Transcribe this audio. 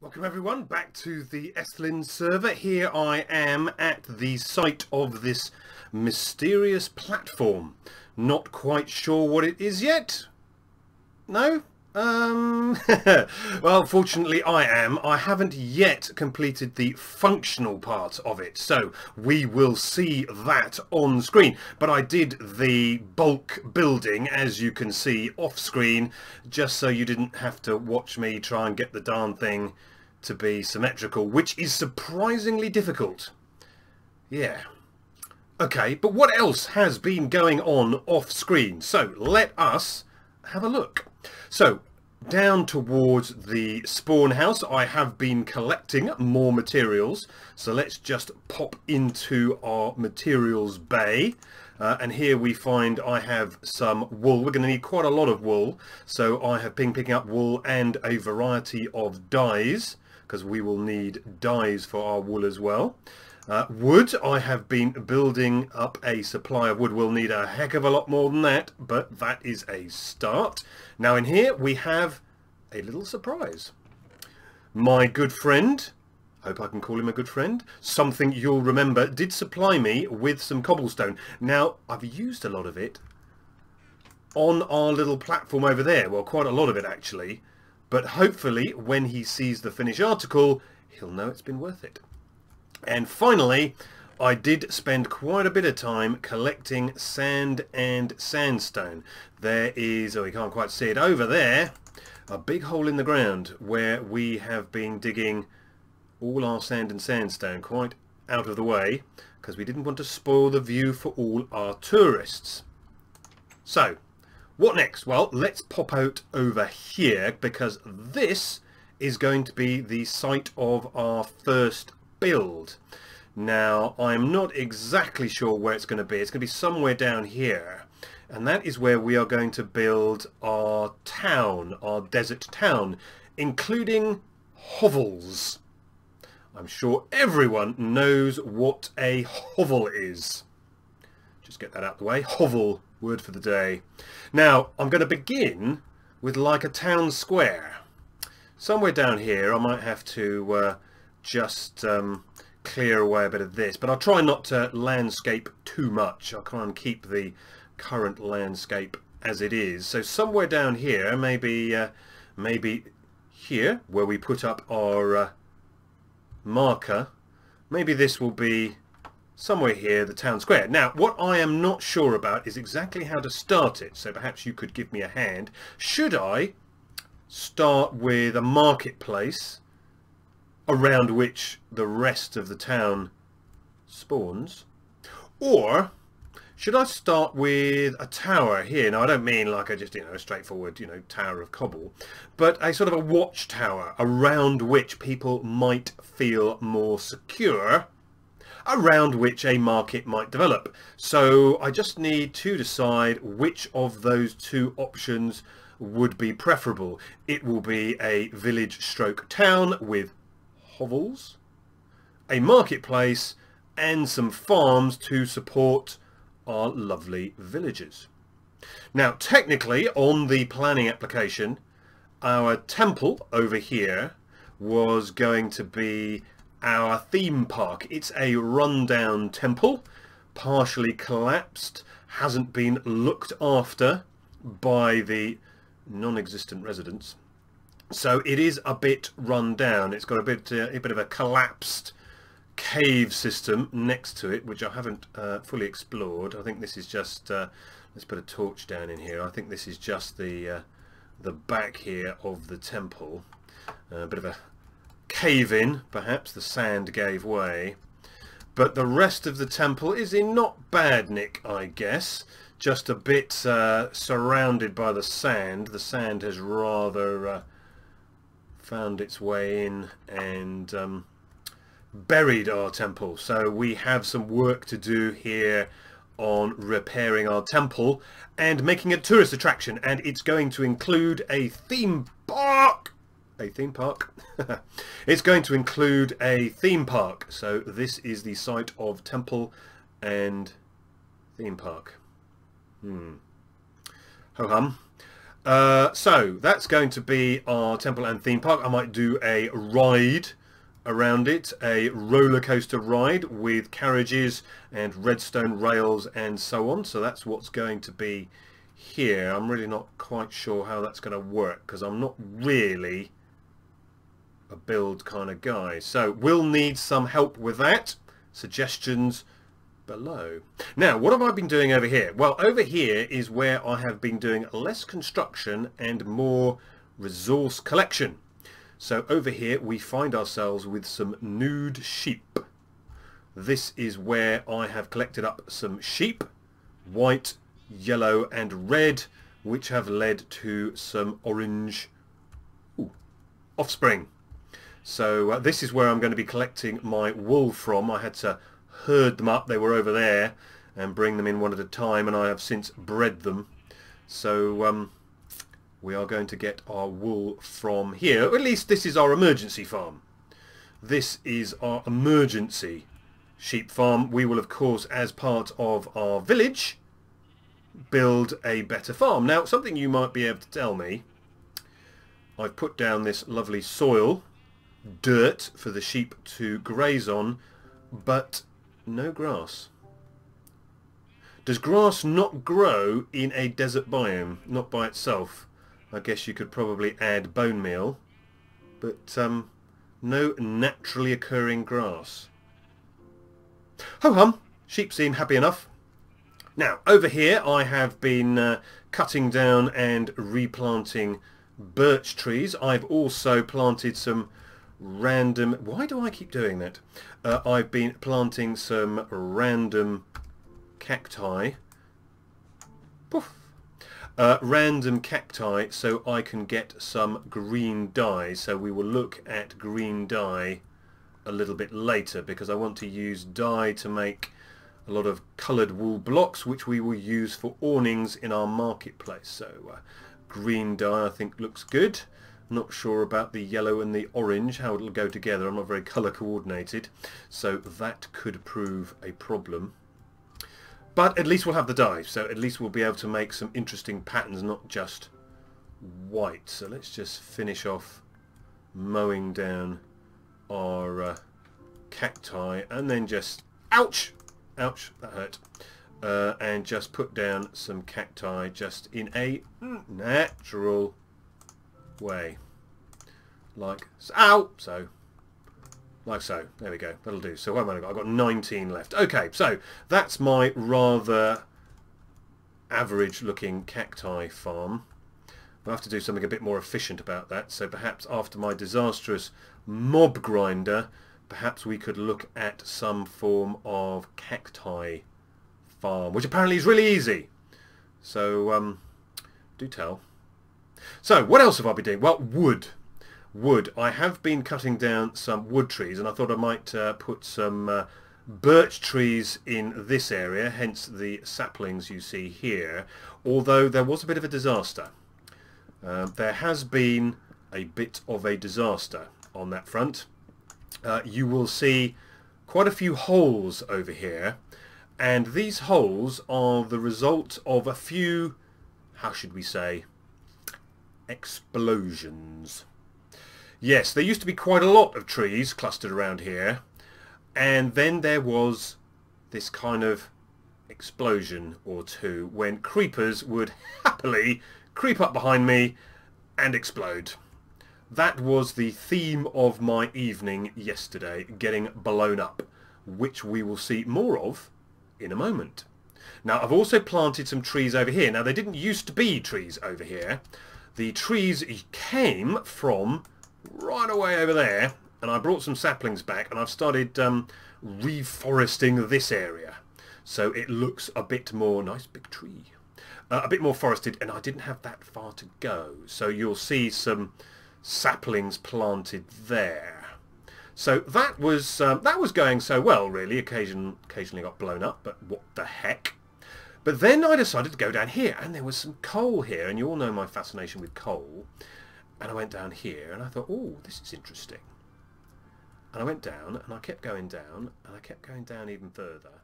Welcome everyone back to the Ethlin server. Here I am at the site of this mysterious platform. Not quite sure what it is yet. No? Well, fortunately I am. I haven't yet completed the functional part of it, so we will see that on screen. But I did the bulk building, as you can see, off screen, just so you didn't have to watch me try and get the darn thing to be symmetrical, which is surprisingly difficult. Yeah. Okay, but what else has been going on off screen? So let us have a look. So down towards the spawn house, I have been collecting more materials. So let's just pop into our materials bay. And here we find I have some wool. We're going to need quite a lot of wool. So I have been picking up wool and a variety of dyes, because we will need dyes for our wool as well. Wood, I have been building up a supply of wood. We'll need a heck of a lot more than that, but that is a start. Now in here we have a little surprise. My good friend, hope I can call him a good friend, something you'll remember, did supply me with some cobblestone. Now I've used a lot of it on our little platform over there. Well, quite a lot of it actually. But hopefully when he sees the finished article, he'll know it's been worth it. And finally, I did spend quite a bit of time collecting sand and sandstone. There is, oh, you can't quite see it over there, a big hole in the ground where we have been digging all our sand and sandstone quite out of the way, because we didn't want to spoil the view for all our tourists. So, what next? Well, let's pop out over here, because this is going to be the site of our first build. Now, I'm not exactly sure where it's going to be. It's going to be somewhere down here. And that is where we are going to build our town, our desert town, including hovels. I'm sure everyone knows what a hovel is. Just get that out of the way. Hovel, word for the day. Now, I'm going to begin with like a town square. Somewhere down here, I might have to just clear away a bit of this, but I'll try not to landscape too much. I'll try and keep the current landscape as it is. So somewhere down here, maybe here, where we put up our marker, maybe this will be somewhere here, the town square. Now, what I am not sure about is exactly how to start it, so perhaps you could give me a hand. Should I start with a marketplace around which the rest of the town spawns? Or should I start with a tower here? Now, I don't mean like a just, a straightforward, tower of cobble, but a sort of a watchtower around which people might feel more secure, around which a market might develop. So I just need to decide which of those two options would be preferable. It will be a village stroke town with hovels, a marketplace, and some farms to support our lovely villagers. Now, technically, on the planning application, our temple over here was going to be our theme park. It's a rundown temple, partially collapsed, hasn't been looked after by the non-existent residents, so it is a bit run down. It's got a bit of a collapsed cave system next to it, which I haven't fully explored. I think this is just let's put a torch down in here. I think this is just the back here of the temple. A bit of a cave in, perhaps the sand gave way, but the rest of the temple is in not bad nick, I guess. Just a bit surrounded by the sand. The sand has rather found its way in and buried our temple, so we have some work to do here on repairing our temple and making a tourist attraction, and it's going to include a theme park. It's going to include a theme park. So this is the site of temple and theme park. Ho hum. So that's going to be our temple and theme park. I might do a ride around it, a roller coaster ride with carriages and redstone rails and so on. So that's what's going to be here. I'm really not quite sure how that's going to work because I'm not really a build kind of guy. So we'll need some help with that. Suggestions below. Now, what have I been doing over here? Well, over here is where I have been doing less construction and more resource collection. So over here we find ourselves with some nude sheep. This is where I have collected up some sheep, white, yellow and red, which have led to some orange offspring. So this is where I'm going to be collecting my wool from. I had to herd them up, they were over there, and bring them in one at a time, and I have since bred them. So we are going to get our wool from here. At least this is our emergency farm. This is our emergency sheep farm. We will, of course, as part of our village, build a better farm. Now, something you might be able to tell me, I've put down this lovely soil, dirt for the sheep to graze on, but no grass. Does grass not grow in a desert biome? Not by itself. I guess you could probably add bone meal, but no naturally occurring grass. Ho-hum! Sheep seem happy enough. Now, over here I have been cutting down and replanting birch trees. I've also planted some random... Why do I keep doing that? I've been planting some random cacti. Poof. Random cacti so I can get some green dye. So we will look at green dye a little bit later because I want to use dye to make a lot of coloured wool blocks which we will use for awnings in our marketplace. So green dye I think looks good. Not sure about the yellow and the orange, how it'll go together. I'm not very colour coordinated, so that could prove a problem. But at least we'll have the dye, so at least we'll be able to make some interesting patterns, not just white. So let's just finish off mowing down our cacti and then just... Ouch! Ouch, that hurt. And just put down some cacti just in a natural way, like so. Ow! So, like so. There we go. That'll do. So what have I got? I've got 19 left. Okay, so that's my rather average-looking cacti farm. I'll have to do something a bit more efficient about that. So perhaps after my disastrous mob grinder, perhaps we could look at some form of cacti farm, which apparently is really easy. So do tell. So, what else have I been doing? Well, wood. Wood. I have been cutting down some wood trees, and I thought I might put some birch trees in this area, hence the saplings you see here, although there was a bit of a disaster. There has been a bit of a disaster on that front. You will see quite a few holes over here, and these holes are the result of a few, how should we say, explosions. Yes, there used to be quite a lot of trees clustered around here, and then there was this kind of explosion or two when creepers would happily creep up behind me and explode. That was the theme of my evening yesterday, getting blown up, which we will see more of in a moment. Now, I've also planted some trees over here. Now, there didn't used to be trees over here. The trees came from right away over there, and I brought some saplings back, and I've started reforesting this area. So it looks a bit more, nice big tree, a bit more forested, and I didn't have that far to go. So you'll see some saplings planted there. So that was going so well, really. Occasionally got blown up, but what the heck? But then I decided to go down here, and there was some coal here, and you all know my fascination with coal. And I went down here, and I thought, oh, this is interesting. And I went down, and I kept going down, and I kept going down even further.